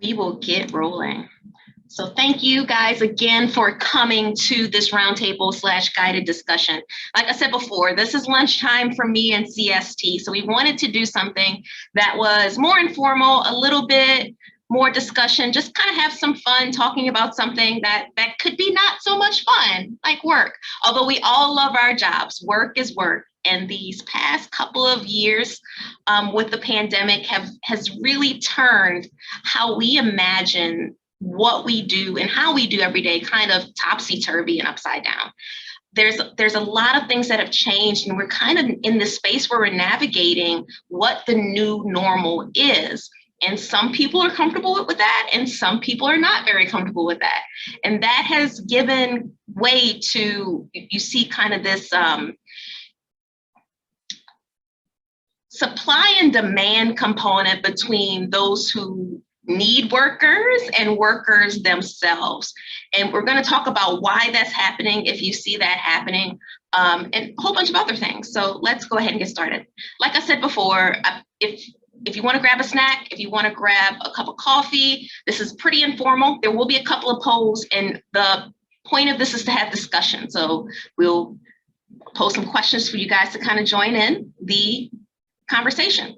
We will get rolling. So thank you guys again for coming to this roundtable / guided discussion. Like I said before, this is lunchtime for me and CST. So we wanted to do something that was more informal, a little bit more discussion, just kind of have some fun talking about something that could be not so much fun, like work. Although we all love our jobs, work is work. And these past couple of years with the pandemic has really turned how we imagine what we do and how we do every day kind of topsy-turvy and upside down. There's a lot of things that have changed, and we're kind of in this space where we're navigating what the new normal is. And some people are comfortable with that, and some people are not very comfortable with that. And that has given way to, you see kind of this supply and demand component between those who need workers and workers themselves. And we're going to talk about why that's happening, if you see that happening, and a whole bunch of other things. So let's go ahead and get started. Like I said before, if you want to grab a snack, if you want to grab a cup of coffee, this is pretty informal. There will be a couple of polls, and the point of this is to have discussion. So we'll pose some questions for you guys to kind of join in the conversation.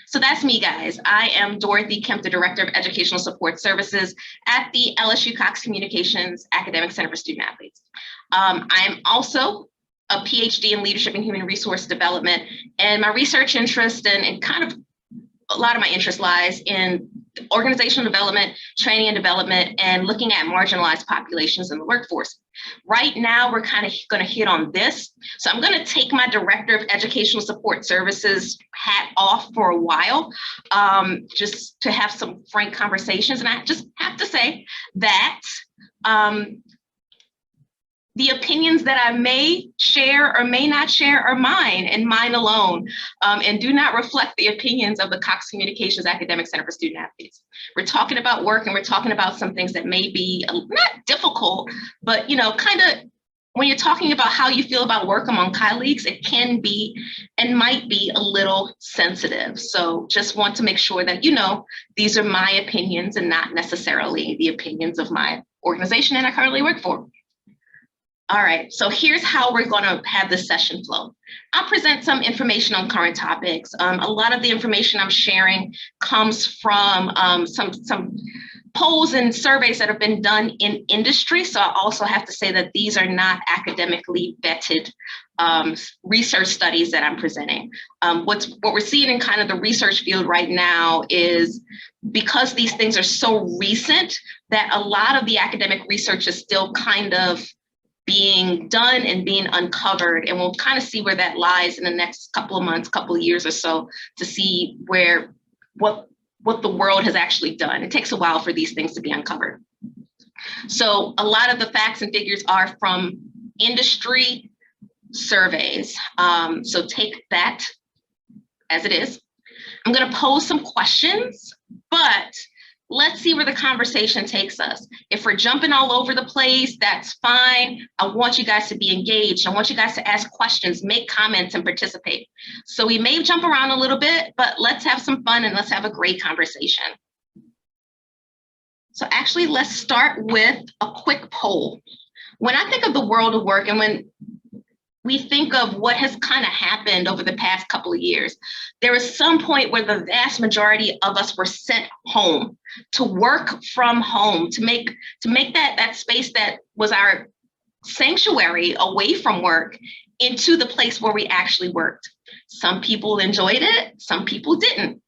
So that's me, guys. I am Dorothy Kemp, the Director of Educational Support Services at the LSU Cox Communications Academic Center for Student Athletes. I'm also a PhD in Leadership and Human Resource Development, and my research interest and kind of a lot of my interest lies in organizational development, training and development, and looking at marginalized populations in the workforce. Right now, we're kind of going to hit on this. So I'm going to take my Director of Educational Support Services hat off for a while, just to have some frank conversations. And I just have to say that the opinions that I may share or may not share are mine and mine alone, and do not reflect the opinions of the Cox Communications Academic Center for Student Athletes. We're talking about work, and we're talking about some things that may be not difficult, but kind of when you're talking about how you feel about work among colleagues, it can be and might be a little sensitive. So just want to make sure that these are my opinions and not necessarily the opinions of my organization that I currently work for. All right, so here's how we're going to have this session flow. I'll present some information on current topics. A lot of the information I'm sharing comes from some polls and surveys that have been done in industry. So I also have to say that these are not academically vetted research studies that I'm presenting. What we're seeing in kind of the research field right now is, because these things are so recent, that a lot of the academic research is still kind of being done and being uncovered, and we'll kind of see where that lies in the next couple of months, couple of years or so, to see what the world has actually done. It takes a while for these things to be uncovered. So a lot of the facts and figures are from industry surveys. So take that as it is. I'm going to pose some questions, but let's see where the conversation takes us. If we're jumping all over the place, that's fine. I want you guys to be engaged. I want you guys to ask questions, make comments, and participate. So we may jump around a little bit, but let's have some fun and let's have a great conversation. So actually, let's start with a quick poll. When I think of the world of work, and when we think of what has kind of happened over the past couple of years, there was some point where the vast majority of us were sent home to work from home, to make that space that was our sanctuary away from work into the place where we actually worked. Some people enjoyed it, some people didn't.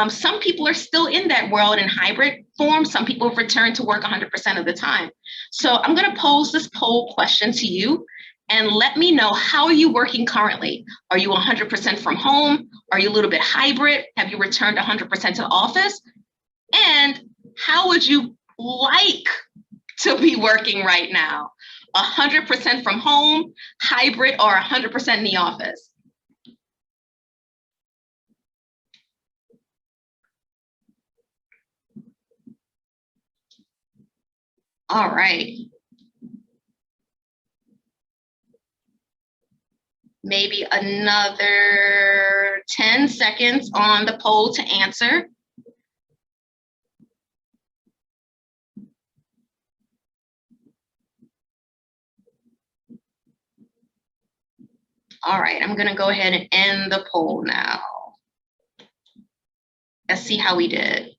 Some people are still in that world in hybrid form. Some people have returned to work 100% of the time. So I'm going to pose this poll question to you, and let me know, how are you working currently? Are you 100% from home? Are you a little bit hybrid? Have you returned 100% to the office? And how would you like to be working right now? 100% from home, hybrid, or 100% in the office? All right. Maybe another 10 seconds on the poll to answer. All right, I'm gonna go ahead and end the poll now. Let's see how we did.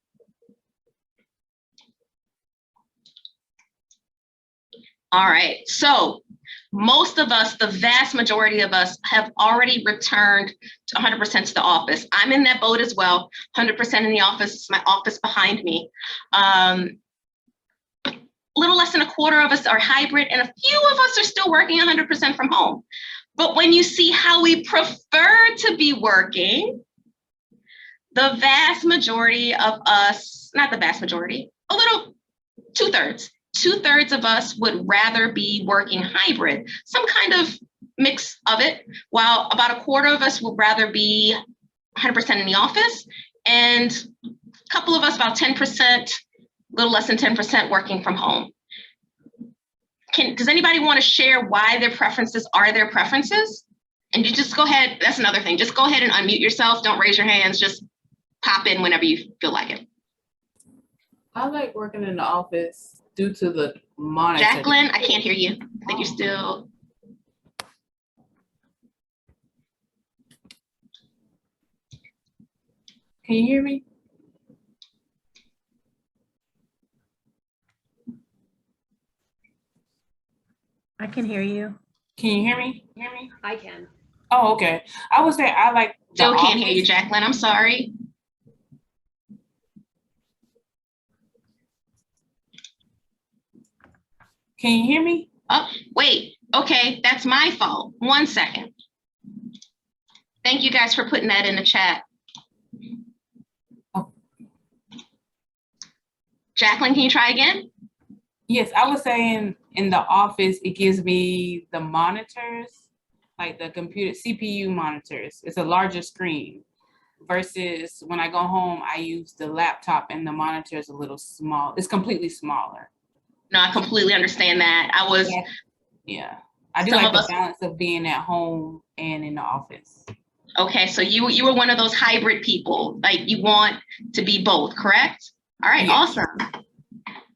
All right, so most of us, the vast majority of us, have already returned 100% to the office. I'm in that boat as well, 100% in the office, my office behind me. Little less than a quarter of us are hybrid, and a few of us are still working 100% from home. But when you see how we prefer to be working, the vast majority of us, not the vast majority, a little, two-thirds of us would rather be working hybrid, some kind of mix of it, while about a quarter of us would rather be 100% in the office, and a couple of us, about 10%, a little less than 10%, working from home. Does anybody want to share why their preferences are their preferences? And you just go ahead, that's another thing, just go ahead and unmute yourself, don't raise your hands, just pop in whenever you feel like it. I like working in the office due to the monitor. Jacqueline, I can't hear you. I think you're still. Can you hear me? I can hear you. Can you hear me? I can. Oh, okay. I would say I like. Still can't hear you, Jacqueline. I'm sorry. Can you hear me? Oh, wait. Okay, that's my fault. 1 second. Thank you guys for putting that in the chat. Oh. Jacqueline, can you try again? Yes, I was saying in the office, it gives me the monitors, like the computer CPU monitors. It's a larger screen versus when I go home, I use the laptop and the monitor is a little small. It's completely smaller. No, I completely understand that. Yeah. I do like the balance of being at home and in the office. Okay, so you were one of those hybrid people, like you want to be both, correct? All right, yes. Awesome.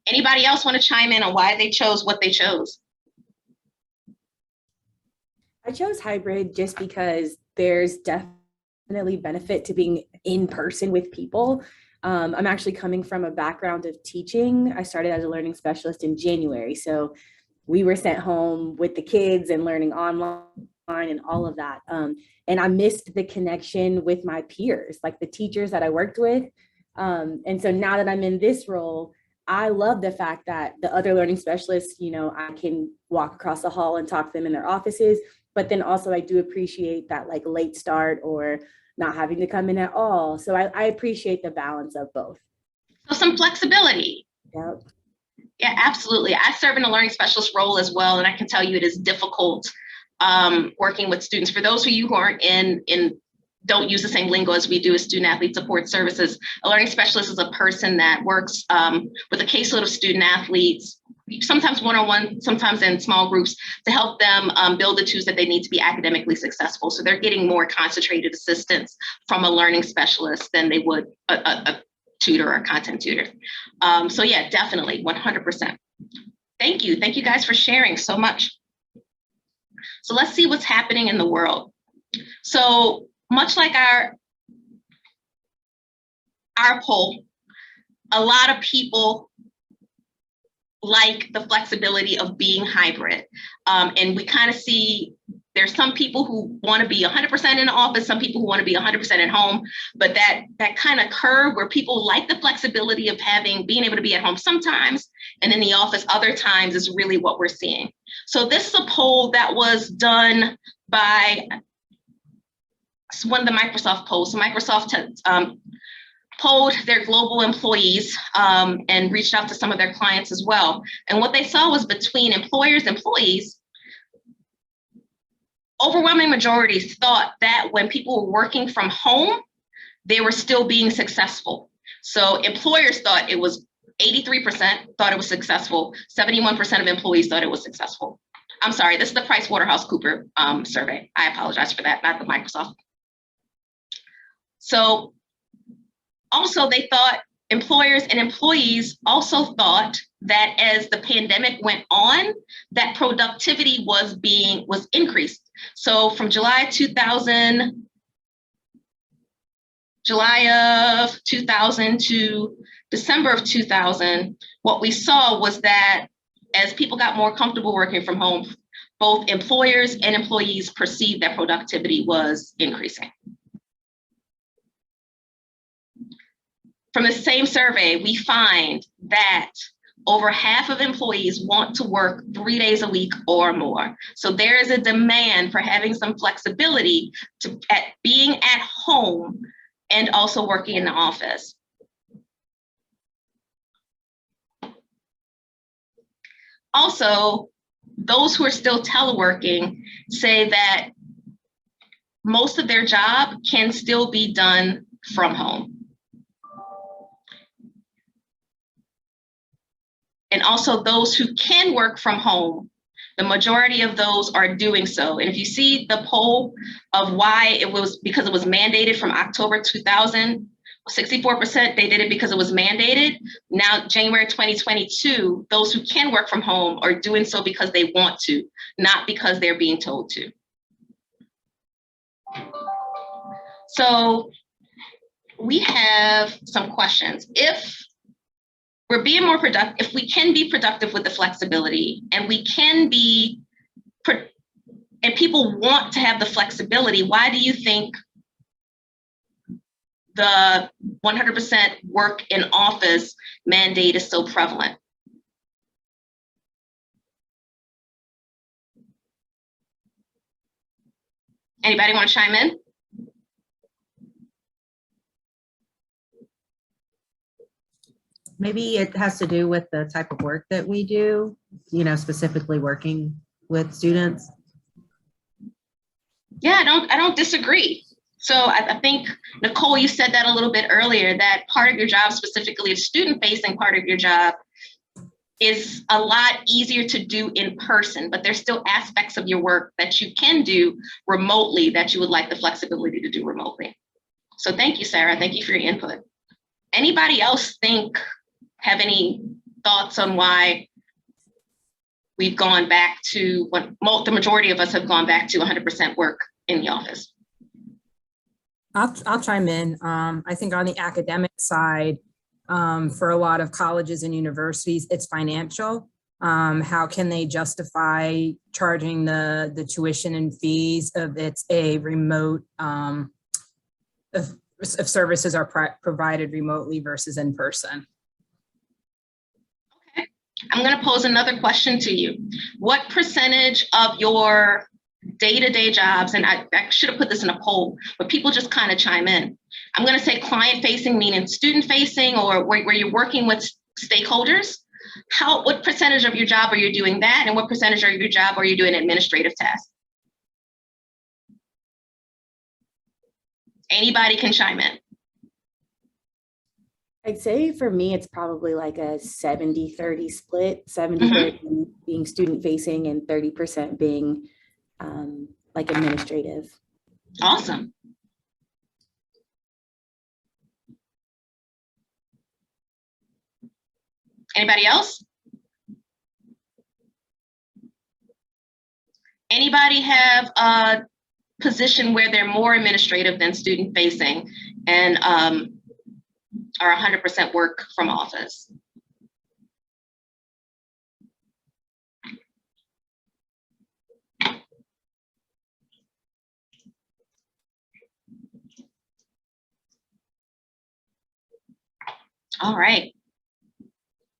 Anybody else want to chime in on why they chose what they chose? I chose hybrid just because there's definitely benefit to being in person with people. I'm actually coming from a background of teaching. I started as a learning specialist in January. So we were sent home with the kids and learning online and all of that. And I missed the connection with my peers, like the teachers that I worked with. And so now that I'm in this role, I love the fact that the other learning specialists, I can walk across the hall and talk to them in their offices. But then also I do appreciate that like late start or not having to come in at all. So I appreciate the balance of both. So some flexibility. Yep. Yeah, absolutely. I serve in a learning specialist role as well. And I can tell you it is difficult working with students. For those of you who aren't don't use the same lingo as we do as student athlete support services, a learning specialist is a person that works with a caseload of student athletes, sometimes one-on-one, sometimes in small groups, to help them build the tools that they need to be academically successful. So they're getting more concentrated assistance from a learning specialist than they would a tutor or a content tutor. So yeah, definitely 100%. Thank you. Thank you guys for sharing so much. So let's see what's happening in the world. So much like our poll, a lot of people like the flexibility of being hybrid. And we kind of see there's some people who want to be 100% in the office, some people who want to be 100% at home, but that kind of curve where people like the flexibility of being able to be at home sometimes and in the office other times is really what we're seeing. So this is a poll that was done by one of the Microsoft polls. So Microsoft polled their global employees and reached out to some of their clients as well. And what they saw was between employers and employees, overwhelming majority thought that when people were working from home, they were still being successful. So employers thought it was 83% thought it was successful. 71% of employees thought it was successful. I'm sorry, this is the PricewaterhouseCoopers survey. I apologize for that, not the Microsoft. So also they thought employers and employees also thought that as the pandemic went on, that productivity was increased. So from July of 2000 to December of 2000, what we saw was that as people got more comfortable working from home, both employers and employees perceived that productivity was increasing. From the same survey, we find that over half of employees want to work 3 days a week or more. So there is a demand for having some flexibility at being at home and also working in the office. Also, those who are still teleworking say that most of their job can still be done from home. And also those who can work from home, the majority of those are doing so. And if you see the poll of why it was because it was mandated from October 2000, 64% they did it because it was mandated. Now, January 2022, those who can work from home are doing so because they want to, not because they're being told to. So we have some questions. If we're being more productive, if we can be productive with the flexibility and we can be, and people want to have the flexibility, why do you think the 100% work in office mandate is so prevalent? Anybody want to chime in? Maybe it has to do with the type of work that we do, you know, specifically working with students. Yeah, I don't disagree. So I think, Nicole, you said that a little bit earlier, that part of your job, specifically a student-facing part of your job, is a lot easier to do in person, but there's still aspects of your work that you can do remotely that you would like the flexibility to do remotely. So thank you, Sarah. Thank you for your input. Anybody else have any thoughts on why we've gone back to the majority of us have gone back to 100% work in the office? I'll chime in. I think on the academic side, for a lot of colleges and universities, it's financial. How can they justify charging the tuition and fees if it's a remote, if services are provided remotely versus in person? Okay, I'm going to pose another question to you. What percentage of your day-to-day jobs, and I should have put this in a poll, but people just kind of chime in. I'm going to say client-facing, meaning student-facing, or where you're working with stakeholders. What percentage of your job are you doing that, and what percentage of your job are you doing administrative tasks? Anybody can chime in. I'd say for me, it's probably like a 70-30 split, 70-30 being student-facing and 30% being like administrative. Awesome. Anybody else? Anybody have a position where they're more administrative than student facing and are 100% work from office? All right.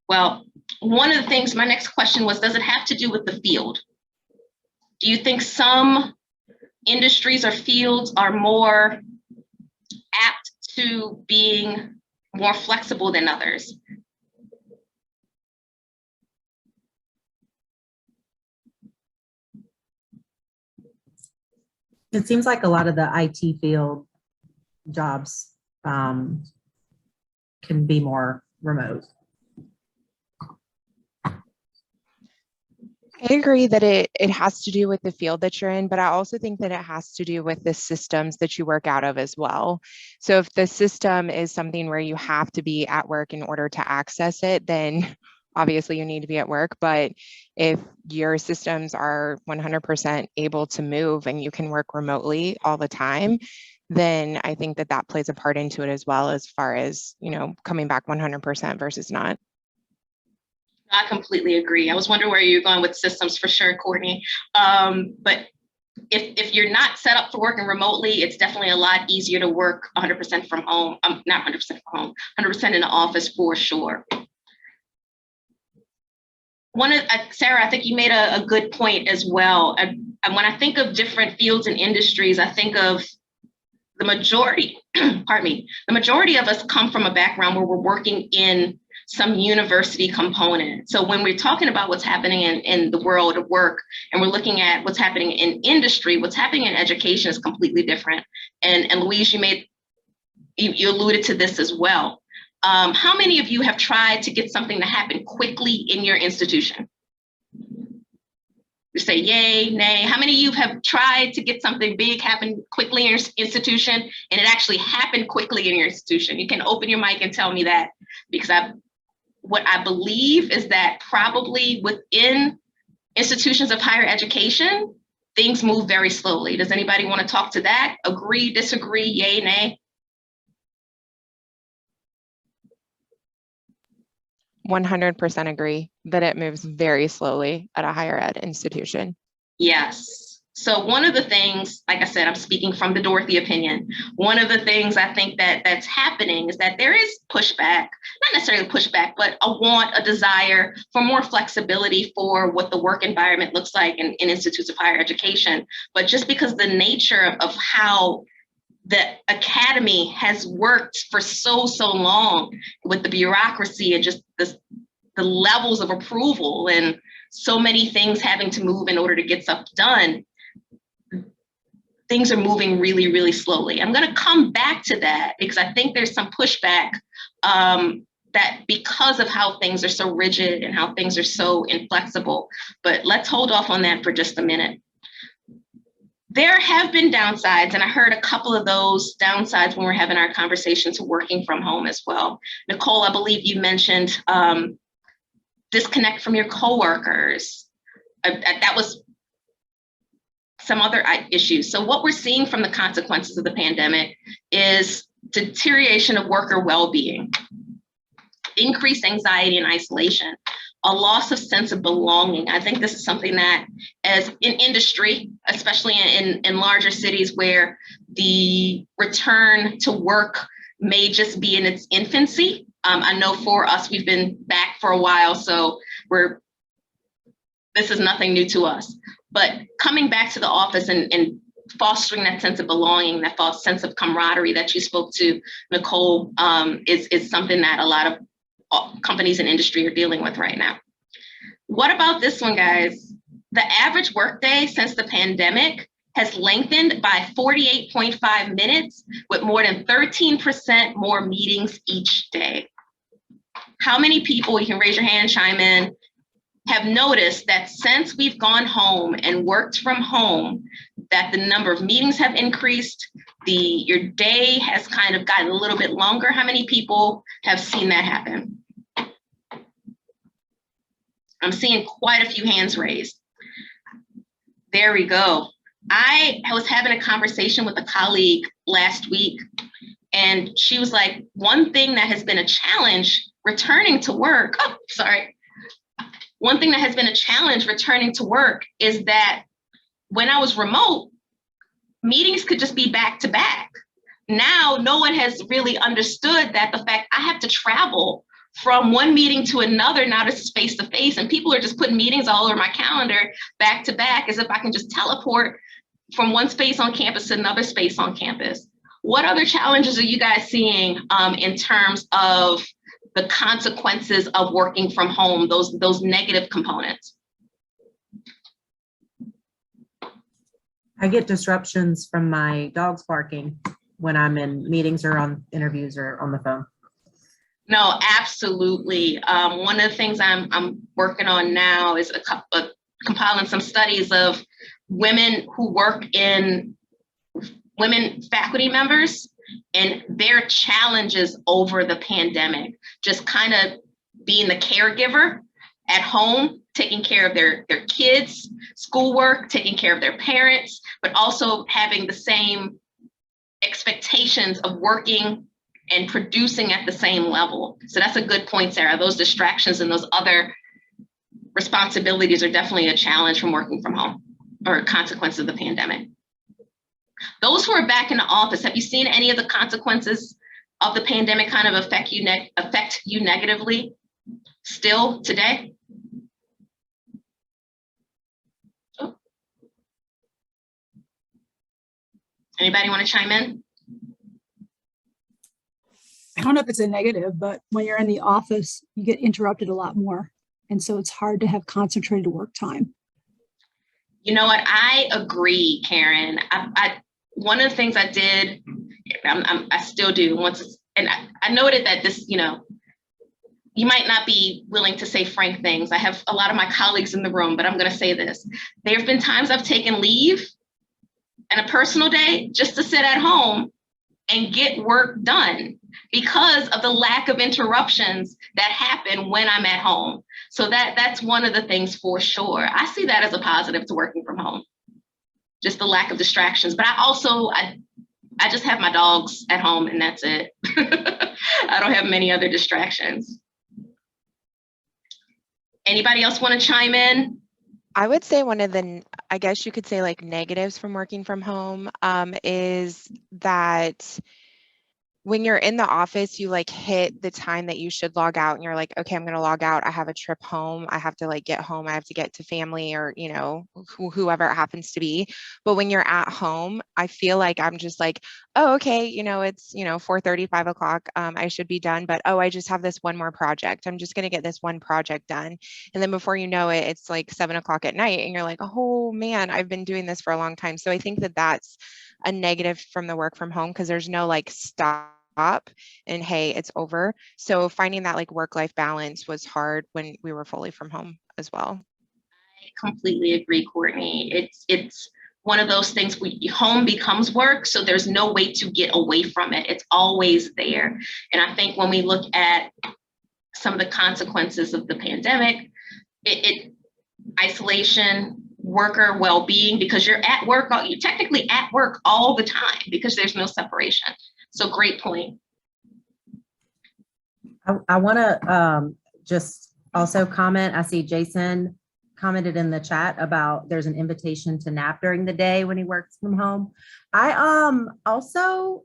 Well, one of the things, my next question was, does it have to do with the field? Do you think some industries or fields are more apt to being more flexible than others? It seems like a lot of the IT field jobs can be more remote. I agree that it has to do with the field that you're in, but I also think that it has to do with the systems that you work out of as well. So if the system is something where you have to be at work in order to access it, then obviously you need to be at work, but if your systems are 100% able to move and you can work remotely all the time, then I think that that plays a part into it as well, as far as, you know, coming back 100% versus not. I completely agree. I was wondering where you're going with systems for sure, Courtney. But if you're not set up for working remotely, it's definitely a lot easier to work 100% from home. Not 100% from home, 100% in the office for sure. Sarah, I think you made a good point as well. And when I think of different fields and industries, I think of the majority, pardon me, the majority of us come from a background where we're working in some university component. So when we're talking about what's happening in the world of work, and we're looking at what's happening in industry, what's happening in education is completely different. And Louise, you alluded to this as well. How many of you have tried to get something to happen quickly in your institution? You say yay, nay. How many of you have tried to get something big happen quickly in your institution and it actually happened quickly in your institution? You can open your mic and tell me that, because what I believe is that probably within institutions of higher education, things move very slowly. Does anybody want to talk to that? Agree, disagree, yay, nay? 100% agree that it moves very slowly at a higher ed institution. Yes. So one of the things, like I said, I'm speaking from the Dorothy opinion. One of the things I think that's happening is that there is pushback, not necessarily pushback, but a desire for more flexibility for what the work environment looks like in institutes of higher education. But just because the nature of how the academy has worked for so long with the bureaucracy and just the levels of approval and so many things having to move in order to get stuff done, things are moving really, really slowly. I'm going to come back to that because I think there's some pushback that because of how things are so rigid and how things are so inflexible. But let's hold off on that for just a minute. There have been downsides, and I heard a couple of those downsides when we're having our conversation to working from home as well. Nicole, I believe you mentioned disconnect from your coworkers. That was some other issues. So what we're seeing from the consequences of the pandemic is deterioration of worker well-being, increased anxiety and isolation, a loss of sense of belonging. I think this is something that, as in industry, especially in larger cities where the return to work may just be in its infancy. I know for us, we've been back for a while, so this is nothing new to us. But coming back to the office and fostering that sense of belonging, that false sense of camaraderie that you spoke to, Nicole, is something that a lot of companies and industry are dealing with right now. What about this one, guys? The average workday since the pandemic has lengthened by 48.5 minutes with more than 13% more meetings each day. How many people, you can raise your hand, chime in, have noticed that since we've gone home and worked from home, that the number of meetings have increased, your day has kind of gotten a little bit longer? How many people have seen that happen? I'm seeing quite a few hands raised. There we go. I was having a conversation with a colleague last week, and she was like, one thing that has been a challenge returning to work, one thing that has been a challenge returning to work is that when I was remote, meetings could just be back to back. Now, no one has really understood that the fact I have to travel from one meeting to another, now this is face to face, and people are just putting meetings all over my calendar back to back as if I can just teleport from one space on campus to another space on campus. What other challenges are you guys seeing in terms of the consequences of working from home, those negative components? I get disruptions from my dogs barking when I'm in meetings or on interviews or on the phone. No, absolutely. One of the things I'm working on now is compiling some studies of women who work in women faculty members and their challenges over the pandemic, just kind of being the caregiver at home, taking care of their kids, schoolwork, taking care of their parents, but also having the same expectations of working and producing at the same level. So that's a good point, Sarah. Those distractions and those other responsibilities are definitely a challenge from working from home, or a consequence of the pandemic. Those who are back in the office, have you seen any of the consequences of the pandemic kind of affect you negatively still today? Oh. Anybody want to chime in? I don't know if it's a negative, but when you're in the office, you get interrupted a lot more. And so it's hard to have concentrated work time. You know what? I agree, Karen. One of the things I did, I still do and I noted that this, you might not be willing to say frank things. I have a lot of my colleagues in the room, but I'm going to say this. There have been times I've taken leave and a personal day just to sit at home and get work done because of the lack of interruptions that happen when I'm at home. So that's one of the things for sure. I see that as a positive to working from home, just the lack of distractions. But I just have my dogs at home and that's it. I don't have many other distractions. Anybody else want to chime in? I would say one of the, I guess you could say like negatives from working from home is that when you're in the office, you like hit the time that you should log out and you're like, okay, I'm going to log out. I have a trip home. I have to like get home. I have to get to family or, whoever it happens to be. But when you're at home, I feel like I'm just like, oh, okay, it's, 4:30, 5 o'clock. I should be done. But, oh, I just have this one more project. I'm just going to get this one project done. And then before you know it, it's like 7 o'clock at night and you're like, oh man, I've been doing this for a long time. So I think that that's a negative from the work from home because there's no like stop and hey, it's over. So finding that like work-life balance was hard when we were fully from home as well. I completely agree, Courtney. It's one of those things where home becomes work, so there's no way to get away from it. It's always there. And I think when we look at some of the consequences of the pandemic, isolation, worker well-being, because you're at work, you're technically at work all the time because there's no separation. So great point. I want to just also comment. I see Jason commented in the chat about there's an invitation to nap during the day when he works from home. I also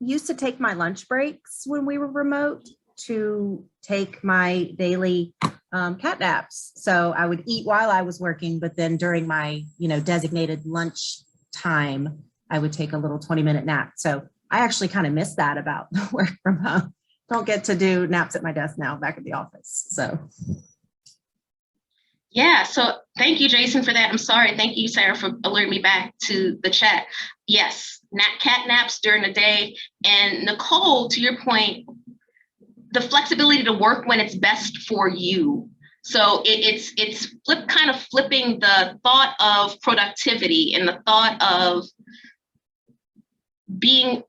used to take my lunch breaks when we were remote to take my daily cat naps. So I would eat while I was working, but then during my designated lunch time, I would take a little 20-minute nap. So I actually kind of miss that about the work from home. Don't get to do naps at my desk now back at the office. So. Yeah, so thank you, Jason, for that. I'm sorry. Thank you, Sarah, for alerting me back to the chat. Yes, cat naps during the day. And Nicole, to your point, the flexibility to work when it's best for you. So it's flipping the thought of productivity and the thought of being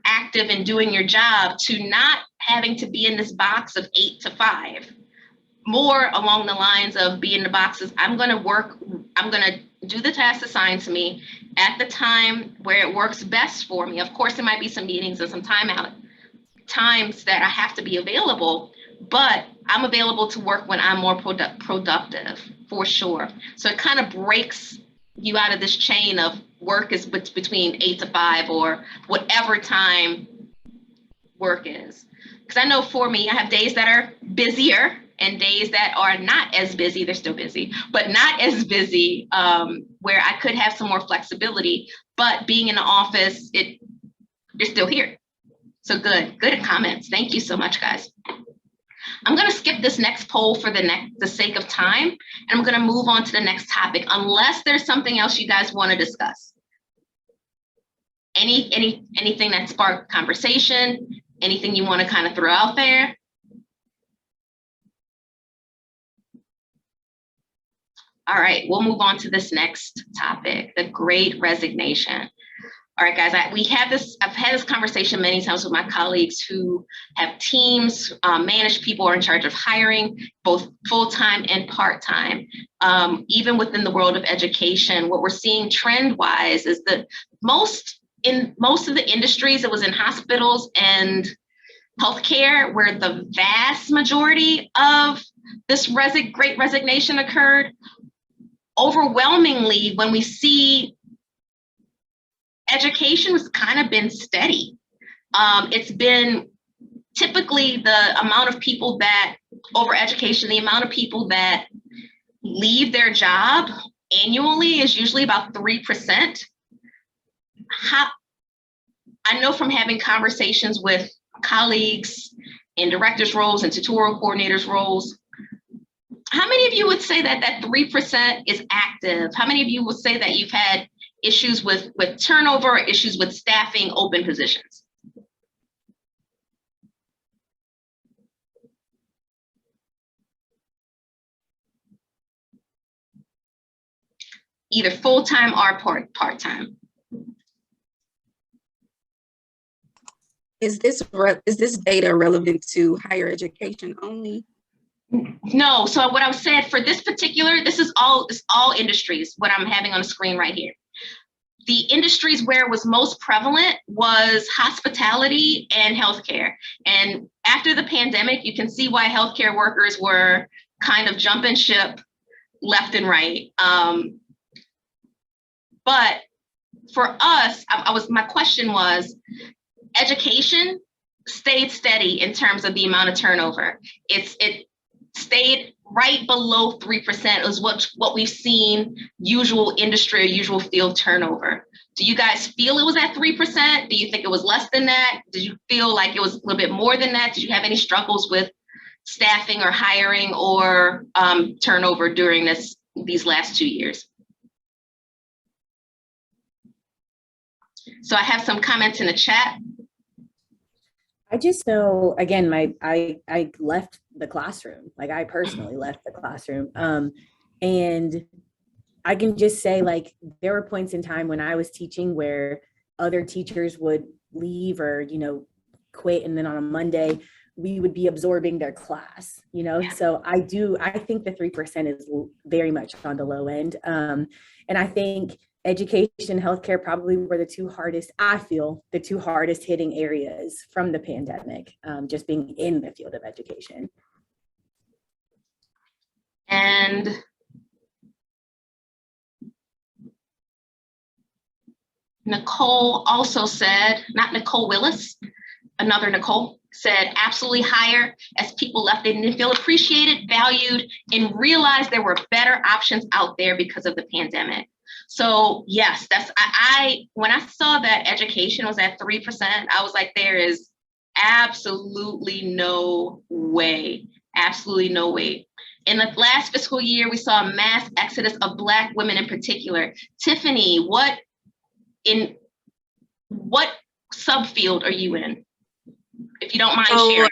active and doing your job to not having to be in this box of 8 to 5. More along the lines of be in the boxes. I'm going to do the task assigned to me at the time where it works best for me. Of course, there might be some meetings and some times that I have to be available, but I'm available to work when I'm more productive for sure. So it kind of breaks you out of this chain of work is between 8 to 5 or whatever time work is. Because I know for me, I have days that are busier and days that are not as busy. They're still busy, but not as busy, where I could have some more flexibility. But being in the office, you're still here. So good comments. Thank you so much, guys. I'm going to skip this next poll for the sake of time, and I'm going to move on to the next topic, unless there's something else you guys want to discuss. Anything that sparked conversation, anything you want to kind of throw out there? All right, we'll move on to this next topic, the Great Resignation. All right, guys, I've had this conversation many times with my colleagues who have teams, manage people, or in charge of hiring, both full-time and part-time. Even within the world of education, what we're seeing trend-wise is that in most of the industries, it was in hospitals and healthcare where the vast majority of this great resignation occurred. Overwhelmingly, when we see education has kind of been steady. It's been typically the amount of people that over education, the amount of people that leave their job annually is usually about 3%. I know from having conversations with colleagues in directors' roles and tutorial coordinators' roles, how many of you would say that that 3% is active? How many of you would say that you've had issues with turnover, or issues with staffing open positions? Either full-time or part-time. Is this data relevant to higher education only? No, so what I said for this particular, this is all industries, what I'm having on the screen right here. The industries where it was most prevalent was hospitality and healthcare. And after the pandemic, you can see why healthcare workers were kind of jumping ship left and right. But for us, my question was, education stayed steady in terms of the amount of turnover. It stayed right below 3% is what we've seen usual industry or usual field turnover. Do you guys feel it was at 3%? Do you think it was less than that? Did you feel like it was a little bit more than that? Did you have any struggles with staffing or hiring or turnover during these last 2 years? So I have some comments in the chat. I just know, again, I left the classroom, like I personally left the classroom. And I can just say, like, there were points in time when I was teaching where other teachers would leave or, quit. And then on a Monday, we would be absorbing their class, So I think the 3% is very much on the low end. And I think education and healthcare probably were the two hardest hitting areas from the pandemic, just being in the field of education. And Nicole also said, not Nicole Willis, another Nicole said, absolutely higher as people left. They didn't feel appreciated, valued, and realized there were better options out there because of the pandemic. So yes, when I saw that education was at 3%, I was like, there is absolutely no way. In the last fiscal year, we saw a mass exodus of Black women in particular. Tiffany, what subfield are you in? If you don't mind sharing.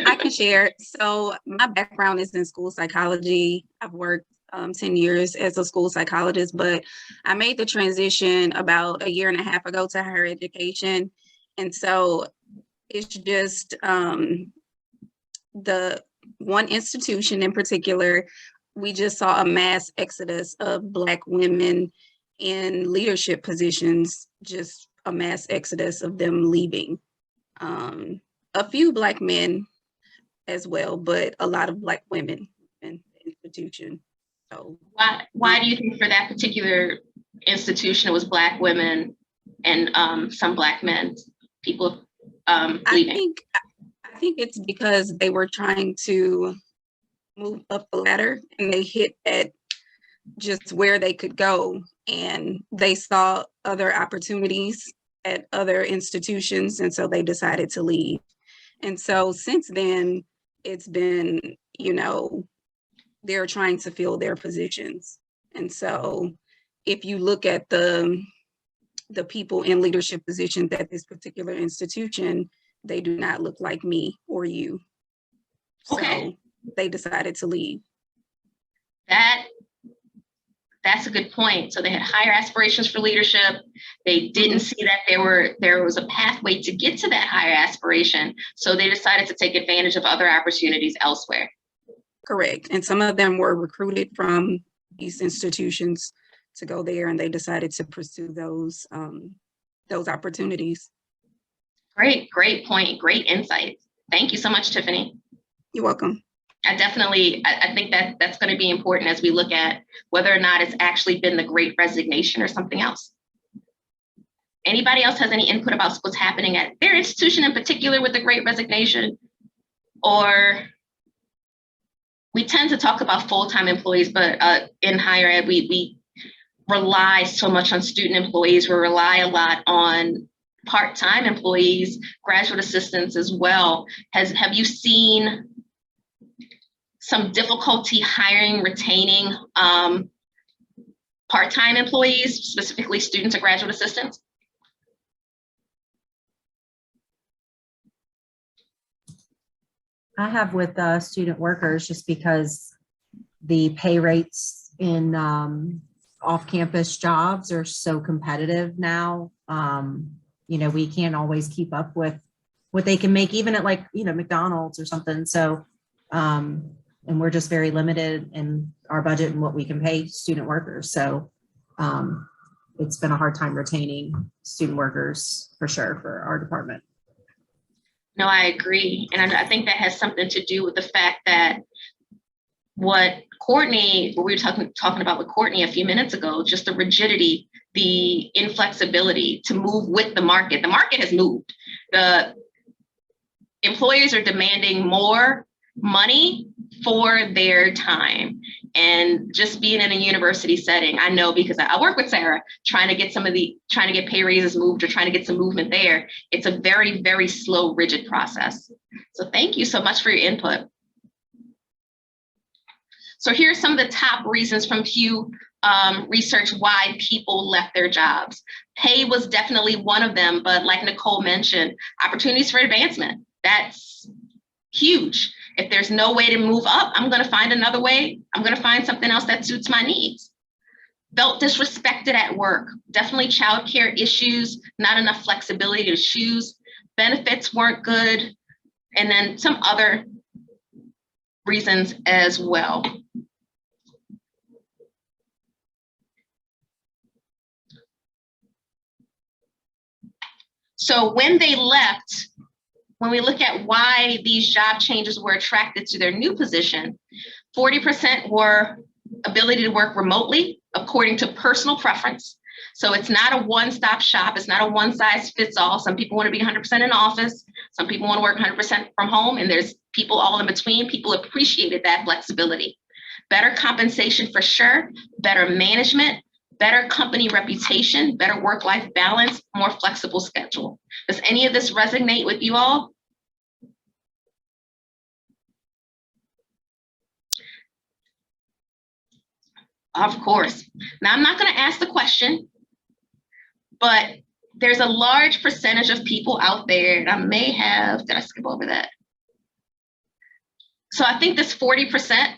I can share. So my background is in school psychology. I've worked 10 years as a school psychologist, but I made the transition about a year and a half ago to higher education. And so it's just the one institution in particular, we just saw a mass exodus of Black women in leadership positions, just a mass exodus of them leaving. A few Black men as well, but a lot of Black women in the institution. So why do you think for that particular institution it was Black women and some Black men, people leaving? I think it's because they were trying to move up the ladder and they hit at just where they could go, and they saw other opportunities at other institutions, and so they decided to leave. And so since then, it's been, they're trying to fill their positions. And so if you look at the people in leadership positions at this particular institution, they do not look like me or you. Okay. So they decided to leave. That That's a good point. So they had higher aspirations for leadership. They didn't see that there was a pathway to get to that higher aspiration. So they decided to take advantage of other opportunities elsewhere. Correct. And some of them were recruited from these institutions to go there, and they decided to pursue those opportunities. Great point. Great insight. Thank you so much, Tiffany. You're welcome. I think that's going to be important as we look at whether or not it's actually been the Great Resignation or something else. Anybody else has any input about what's happening at their institution in particular with the Great Resignation? Or we tend to talk about full-time employees, but in higher ed, we rely so much on student employees. We rely a lot on part-time employees, graduate assistants as well. Have you seen some difficulty hiring, retaining part-time employees, specifically students or graduate assistants? I have with student workers, just because the pay rates in off-campus jobs are so competitive now. We can't always keep up with what they can make, even at McDonald's or something. So, and we're just very limited in our budget and what we can pay student workers. So it's been a hard time retaining student workers for sure for our department. No, I agree. And I think that has something to do with the fact that what we were talking about with Courtney a few minutes ago, just the rigidity, the inflexibility to move with the market. The market has moved. The employers are demanding more money for their time. And just being in a university setting, I know because I work with Sarah, trying to get pay raises moved or trying to get some movement there. It's a very, very slow, rigid process. So thank you so much for your input. So here's some of the top reasons from Pew research why people left their jobs. Pay was definitely one of them, but like Nicole mentioned, opportunities for advancement. That's huge. If there's no way to move up, I'm going to find another way. I'm going to find something else that suits my needs. Felt disrespected at work. Definitely childcare issues, not enough flexibility to choose. Benefits weren't good. And then some other reasons as well. So when they left, when we look at why these job changes were attracted to their new position, 40% were ability to work remotely according to personal preference. So it's not a one-stop shop. It's not a one-size-fits-all. Some people want to be 100% in office. Some people want to work 100% from home. And there's people all in between. People appreciated that flexibility. Better compensation for sure. Better management. Better company reputation, better work-life balance, more flexible schedule. Does any of this resonate with you all? Of course. Now, I'm not going to ask the question, but there's a large percentage of people out there, and did I skip over that? So I think this 40%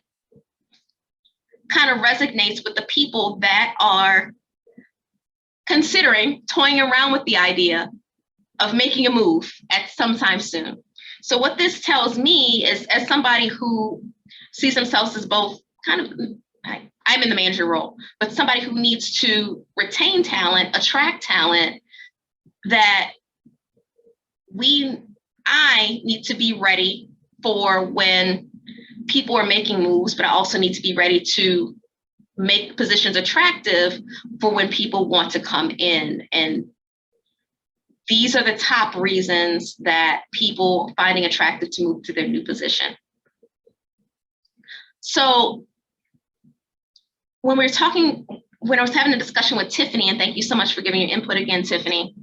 kind of resonates with the people that are considering toying around with the idea of making a move at some time soon. So what this tells me is, as somebody who sees themselves as both I'm in the manager role, but somebody who needs to retain talent, attract talent, that I need to be ready for when people are making moves, but I also need to be ready to make positions attractive for when people want to come in. And these are the top reasons that people finding attractive to move to their new position. So when I was having a discussion with Tiffany, and thank you so much for giving your input again, Tiffany,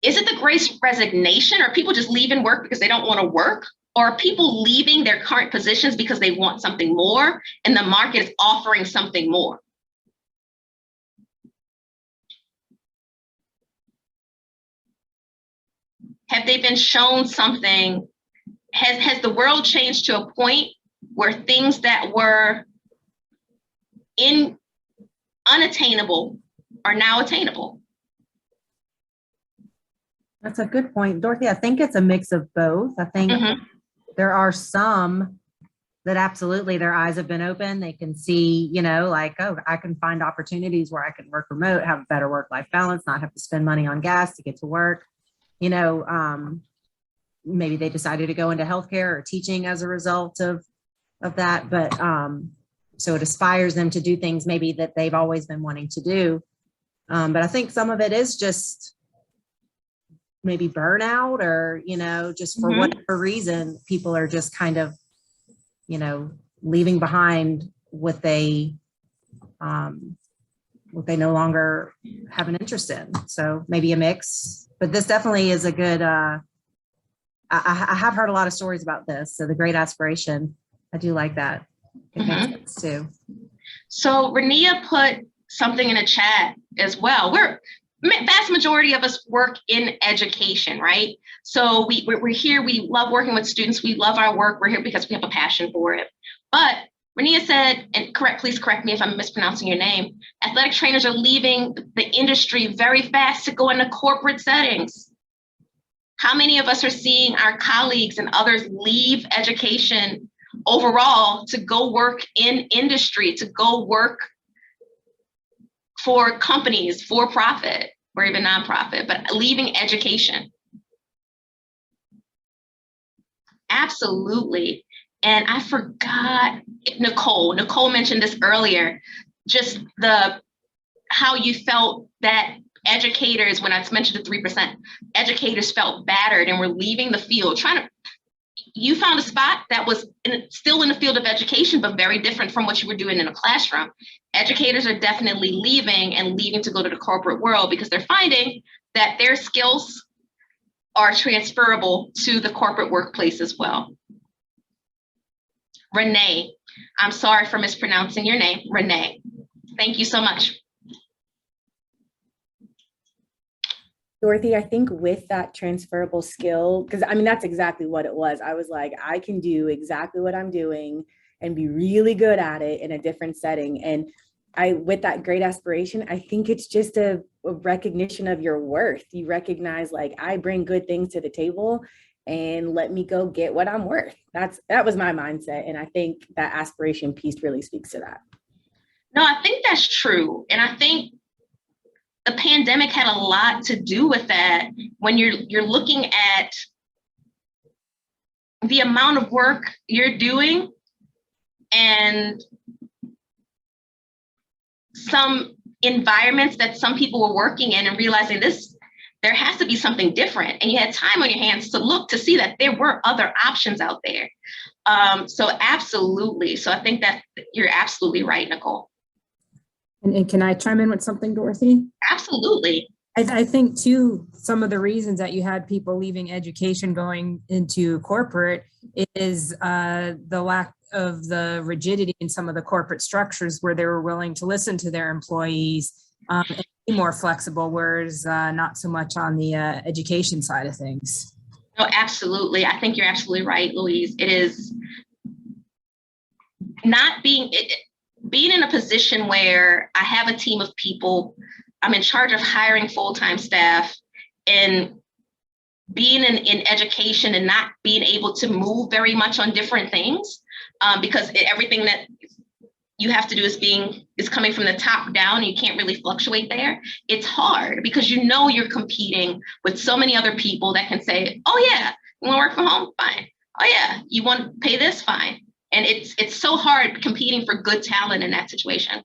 is it the Great Resignation? Are people just leaving work because they don't want to work? Or are people leaving their current positions because they want something more and the market is offering something more? Have they been shown something? Has the world changed to a point where things that were in unattainable are now attainable. That's a good point. Dorothy, I think it's a mix of both. I think there are some that absolutely their eyes have been open. They can see, like, oh, I can find opportunities where I can work remote, have a better work-life balance, not have to spend money on gas to get to work. Maybe they decided to go into healthcare or teaching as a result of that. But so it aspires them to do things maybe that they've always been wanting to do. But I think some of it is just maybe burnout or, just for whatever reason, people are just kind of, leaving behind what they no longer have an interest in. So maybe a mix, but this definitely is a good, I have heard a lot of stories about this. So the great aspiration, I do like that. It makes sense too. So Renia put something in a chat as well. Vast majority of us work in education, right? So we're here, we love working with students, we love our work, we're here because we have a passion for it. But Renia said, and please correct me if I'm mispronouncing your name, athletic trainers are leaving the industry very fast to go into corporate settings. How many of us are seeing our colleagues and others leave education overall to go work in industry, to go work for companies, for profit, or even nonprofit, but leaving education? Absolutely. And I forgot, Nicole mentioned this earlier, just how you felt that educators, when I mentioned the 3%, educators felt battered and were leaving the field, you found a spot that was still in the field of education, but very different from what you were doing in a classroom. Educators are definitely leaving to go to the corporate world because they're finding that their skills are transferable to the corporate workplace as well. Renee, I'm sorry for mispronouncing your name, Renee. Thank you so much. Dorothy, I think with that transferable skill, because that's exactly what it was. I was like, I can do exactly what I'm doing and be really good at it in a different setting. And with that great aspiration, I think it's just a recognition of your worth. You recognize, like, I bring good things to the table and let me go get what I'm worth. That was my mindset. And I think that aspiration piece really speaks to that. No, I think that's true. And I think the pandemic had a lot to do with that. When you're looking at the amount of work you're doing and some environments that some people were working in, and realizing there has to be something different. And you had time on your hands to look to see that there were other options out there. So absolutely. So I think that you're absolutely right, Nicole. And can I chime in with something, Dorothy? Absolutely. I think too, some of the reasons that you had people leaving education going into corporate is the lack of the rigidity in some of the corporate structures where they were willing to listen to their employees and be more flexible, whereas not so much on the education side of things. No, absolutely. I think you're absolutely right, Louise. It is not being in a position where I have a team of people, I'm in charge of hiring full-time staff, and being in education and not being able to move very much on different things, because everything that you have to do is coming from the top down. You can't really fluctuate there. It's hard because you're competing with so many other people that can say, oh yeah, you want to work from home? Fine. Oh yeah, you want to pay this? Fine. And it's so hard competing for good talent in that situation.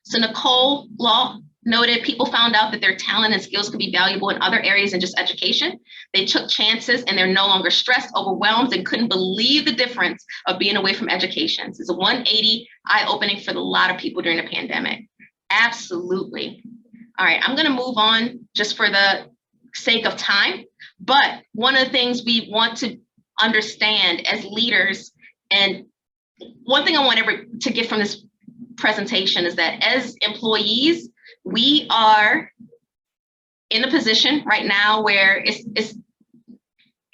So Nicole Law noted people found out that their talent and skills could be valuable in other areas than just education. They took chances and they're no longer stressed, overwhelmed, and couldn't believe the difference of being away from education. It's a 180 eye-opening for a lot of people during the pandemic. Absolutely. All right, I'm gonna move on just for the sake of time. But one of the things we want to understand as leaders, and one thing I want to get from this presentation is that as employees, we are in a position right now where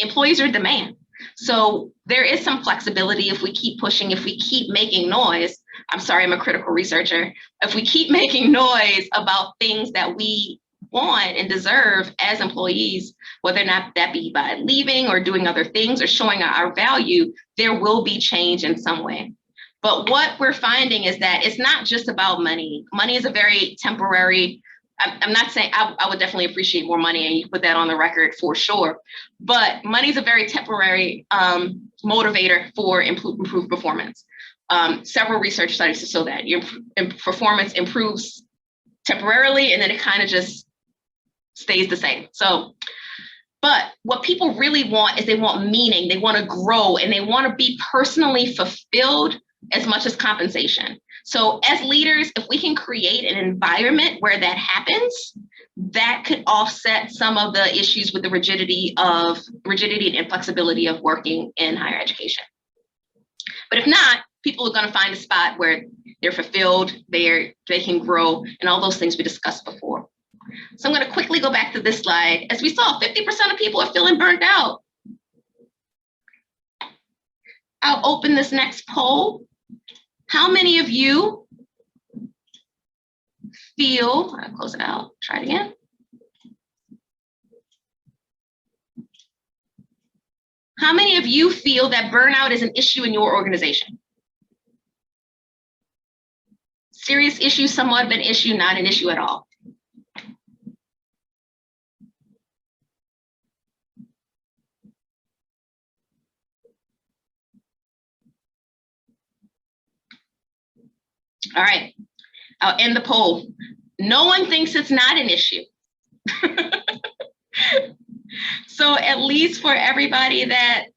employees are in demand. So there is some flexibility if we keep pushing, if we keep making noise, I'm sorry, I'm a critical researcher. If we keep making noise about things that we want and deserve as employees, whether or not that be by leaving or doing other things or showing our value, there will be change in some way. But what we're finding is that it's not just about money. Money is a very temporary, I'm not saying, I would definitely appreciate more money, and you put that on the record for sure. But money is a very temporary motivator for improved performance. Several research studies to show that your performance improves temporarily, and then it kind of just stays the same. So, but what people really want is they want meaning, they want to grow, and they want to be personally fulfilled as much as compensation. So as leaders, if we can create an environment where that happens, that could offset some of the issues with the rigidity and inflexibility of working in higher education. But if not, people are going to find a spot where they're fulfilled, they can grow, and all those things we discussed before. So I'm going to quickly go back to this slide. As we saw, 50% of people are feeling burnt out. I'll open this next poll. How many of you feel, I'll close it out, try it again. How many of you feel that burnout is an issue in your organization? Serious issue, somewhat of an issue, not an issue at all. All right, I'll end the poll. No one thinks it's not an issue. So at least for everybody that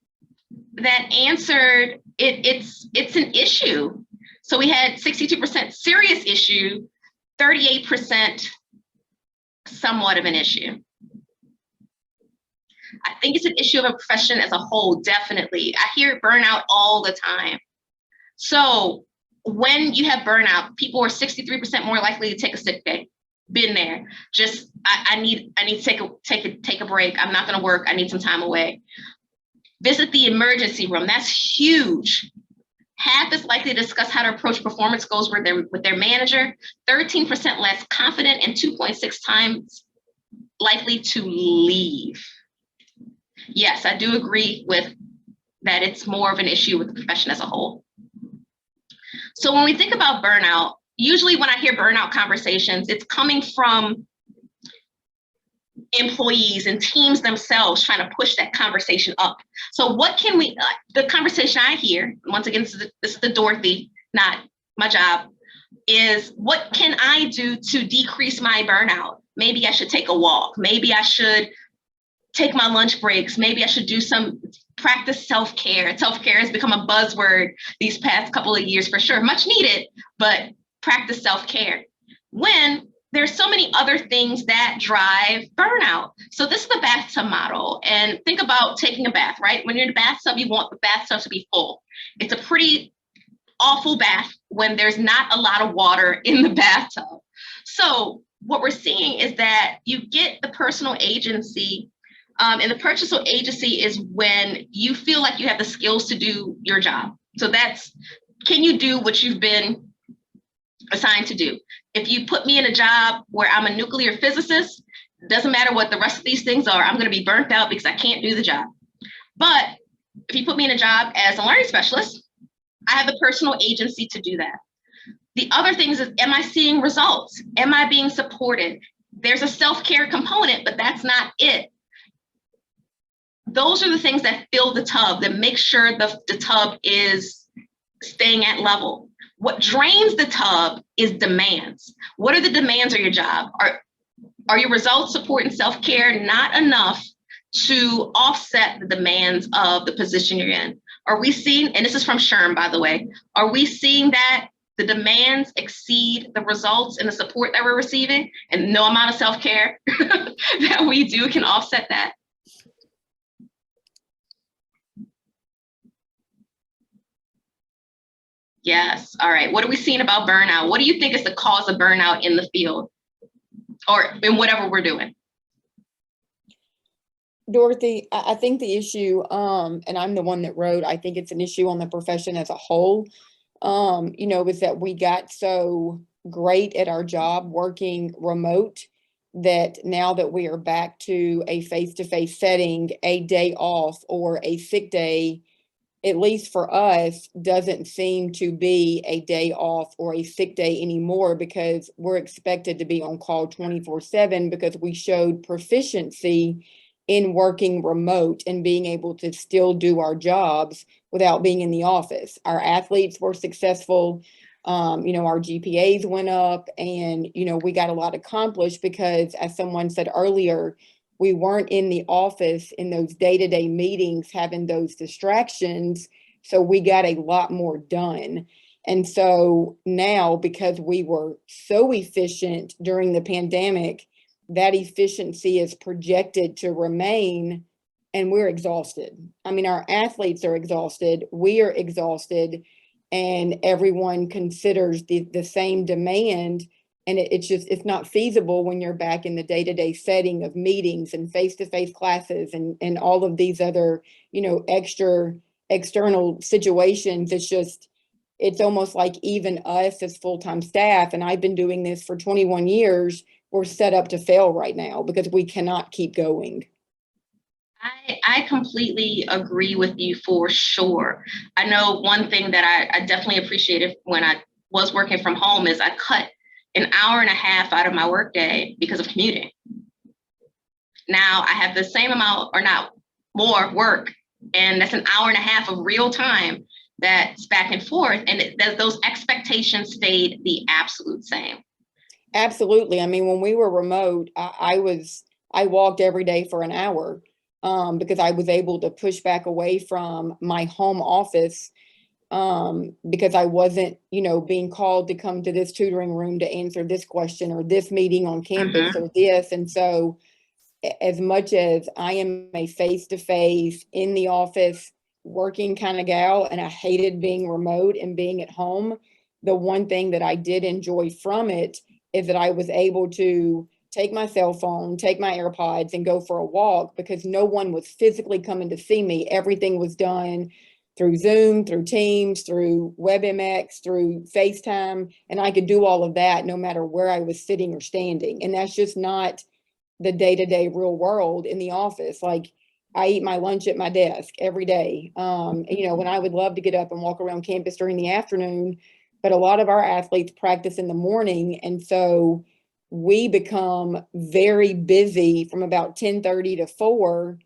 answered, it's an issue. So we had 62% serious issue, 38% somewhat of an issue. I think it's an issue of a profession as a whole, definitely. I hear burnout all the time. So when you have burnout, people are 63% more likely to take a sick day. Been there. Just I need to take a break. I'm not going to work. I need some time away. Visit the emergency room. That's huge. Half is likely to discuss how to approach performance goals with their manager. 13% less confident, and 2.6 times likely to leave. Yes, I do agree with that. It's more of an issue with the profession as a whole. So when we think about burnout, usually when I hear burnout conversations, it's coming from employees and teams themselves trying to push that conversation up. So what can we, the conversation I hear, once again, this is the Dorothy, not my job, is what can I do to decrease my burnout? Maybe I should take a walk. Maybe I should take my lunch breaks. Maybe I should do some practice self-care. Self-care has become a buzzword these past couple of years for sure, much needed, but practice self-care. When there's so many other things that drive burnout. So this is the bathtub model. And think about taking a bath, right? When you're in the bathtub, you want the bathtub to be full. It's a pretty awful bath when there's not a lot of water in the bathtub. So what we're seeing is that you get the personal agency, and the personal agency is when you feel like you have the skills to do your job. So that's, can you do what you've been assigned to do? If you put me in a job where I'm a nuclear physicist, doesn't matter what the rest of these things are, I'm going to be burnt out because I can't do the job. But if you put me in a job as a learning specialist, I have the personal agency to do that. The other things is, am I seeing results? Am I being supported? There's a self-care component, but that's not it. Those are the things that fill the tub, that make sure the tub is staying at level. What drains the tub is demands. What are the demands of your job? Are your results, support, and self-care not enough to offset the demands of the position you're in? Are we seeing, and this is from SHRM, by the way, are we seeing that the demands exceed the results and the support that we're receiving, and no amount of self-care that we do can offset that? Yes. All right. What are we seeing about burnout? What do you think is the cause of burnout in the field or in whatever we're doing? Dorothy, I think the issue, and I'm the one that wrote, I think it's an issue on the profession as a whole. is that we got so great at our job working remote that now that we are back to a face-to-face setting, a day off or a sick day, at least for us, doesn't seem to be a day off or a sick day anymore, because we're expected to be on call 24/7 because we showed proficiency in working remote and being able to still do our jobs without being in the office. Our athletes were successful. Our GPAs went up, and, we got a lot accomplished because, as someone said earlier, we weren't in the office in those day-to-day meetings having those distractions. So we got a lot more done. And so now, because we were so efficient during the pandemic, that efficiency is projected to remain, and we're exhausted. I mean, our athletes are exhausted, we are exhausted, and everyone considers the same demand. And it's not feasible when you're back in the day-to-day setting of meetings and face-to-face classes and all of these other, external situations. It's almost like even us as full-time staff, and I've been doing this for 21 years, we're set up to fail right now because we cannot keep going. I completely agree with you for sure. I know one thing that I definitely appreciated when I was working from home is I cut an hour and a half out of my workday because of commuting. Now I have the same amount or not more work, and that's an hour and a half of real time that's back and forth, and those expectations stayed the absolute same. Absolutely. I mean, when we were remote, I walked every day for an hour because I was able to push back away from my home office because I wasn't, being called to come to this tutoring room to answer this question or this meeting on campus or this. And so as much as I am a face-to-face in the office working kind of gal, and I hated being remote and being at home, the one thing that I did enjoy from it is that I was able to take my cell phone, take my AirPods, and go for a walk because no one was physically coming to see me. Everything was done through Zoom, through Teams, through WebMX, through FaceTime, and I could do all of that no matter where I was sitting or standing. And that's just not the day-to-day real world in the office. Like, I eat my lunch at my desk every day. When I would love to get up and walk around campus during the afternoon, but a lot of our athletes practice in the morning. And so we become very busy from about 10:30 to 4.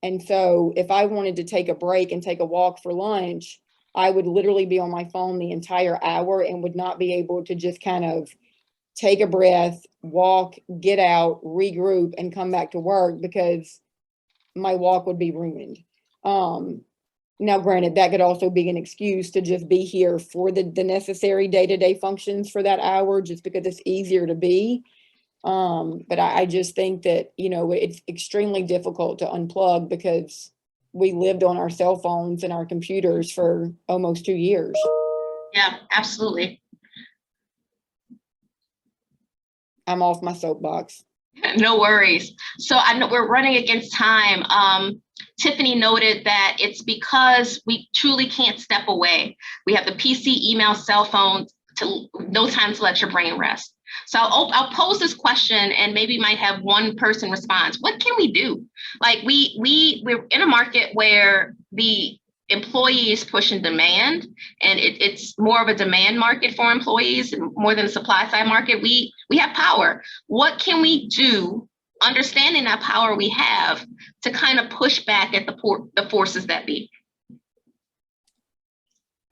And so if I wanted to take a break and take a walk for lunch, I would literally be on my phone the entire hour and would not be able to just kind of take a breath, walk, get out, regroup, and come back to work because my walk would be ruined. Now, granted, that could also be an excuse to just be here for the necessary day-to-day functions for that hour, just because it's easier to be. But I just think that, it's extremely difficult to unplug because we lived on our cell phones and our computers for almost 2 years. Yeah, absolutely. I'm off my soapbox. No worries. So I know we're running against time. Tiffany noted that it's because we truly can't step away. We have the PC, email, cell phone, no time to let your brain rest. So I'll pose this question and maybe might have one person respond. What can we do? Like we're in a market where the employee is pushing demand, and it's more of a demand market for employees more than a supply side market. We have power. What can we do, understanding that power we have, to kind of push back at the forces that be?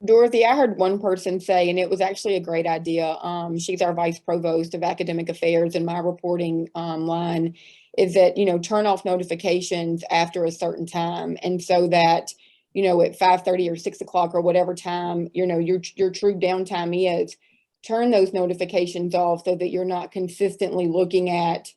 Dorothy, I heard one person say, and it was actually a great idea. She's our vice provost of academic affairs, and my reporting line is that, turn off notifications after a certain time. And so that, at 5:30 or 6 o'clock or whatever time, your true downtime is, turn those notifications off so that you're not consistently looking at,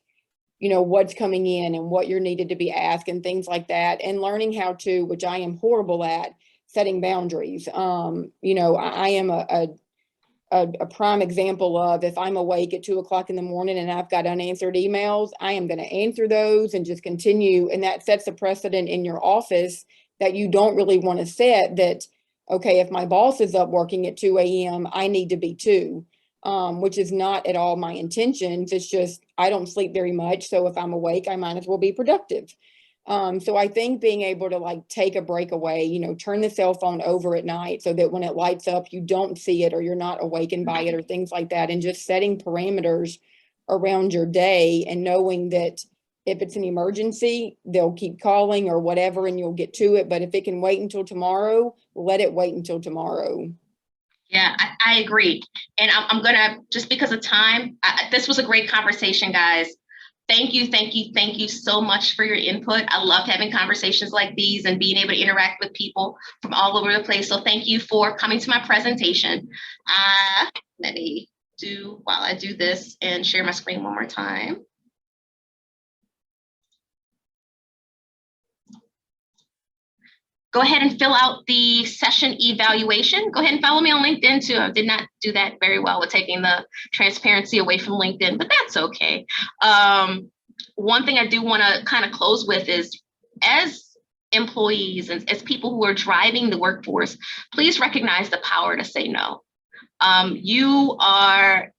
what's coming in and what you're needed to be asked and things like that. And learning how to, which I am horrible at, setting boundaries. I am a prime example of, if I'm awake at 2 o'clock in the morning and I've got unanswered emails, I am going to answer those and just continue. And that sets a precedent in your office that you don't really want to set, that okay, if my boss is up working at 2 a.m., I need to be too, which is not at all my intentions. It's just, I don't sleep very much. So if I'm awake, I might as well be productive. So I think being able to like take a break away, you know, turn the cell phone over at night so that when it lights up, you don't see it or you're not awakened by it or things like that. And just setting parameters around your day and knowing that if it's an emergency, they'll keep calling or whatever, and you'll get to it. But if it can wait until tomorrow, let it wait until tomorrow. Yeah, I agree. And I'm gonna, just because of time, this was a great conversation, guys. Thank you so much for your input. I love having conversations like these and being able to interact with people from all over the place. So thank you for coming to my presentation. Let me do, while I do this, and share my screen one more time. Go ahead and fill out the session evaluation. Go ahead and follow me on LinkedIn too. I did not do that very well with taking the transparency away from LinkedIn, but that's okay. One thing I do want to kind of close with is, as employees and as people who are driving the workforce, please recognize the power to say no. You are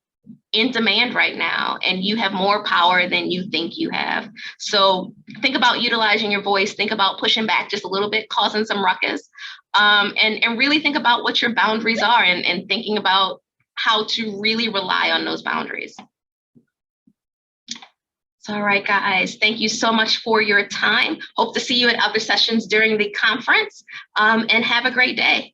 in demand right now, and you have more power than you think you have. So think about utilizing your voice, think about pushing back just a little bit, causing some ruckus, and really think about what your boundaries are, and thinking about how to really rely on those boundaries. So, all right, guys, thank you so much for your time. Hope to see you at other sessions during the conference, and have a great day.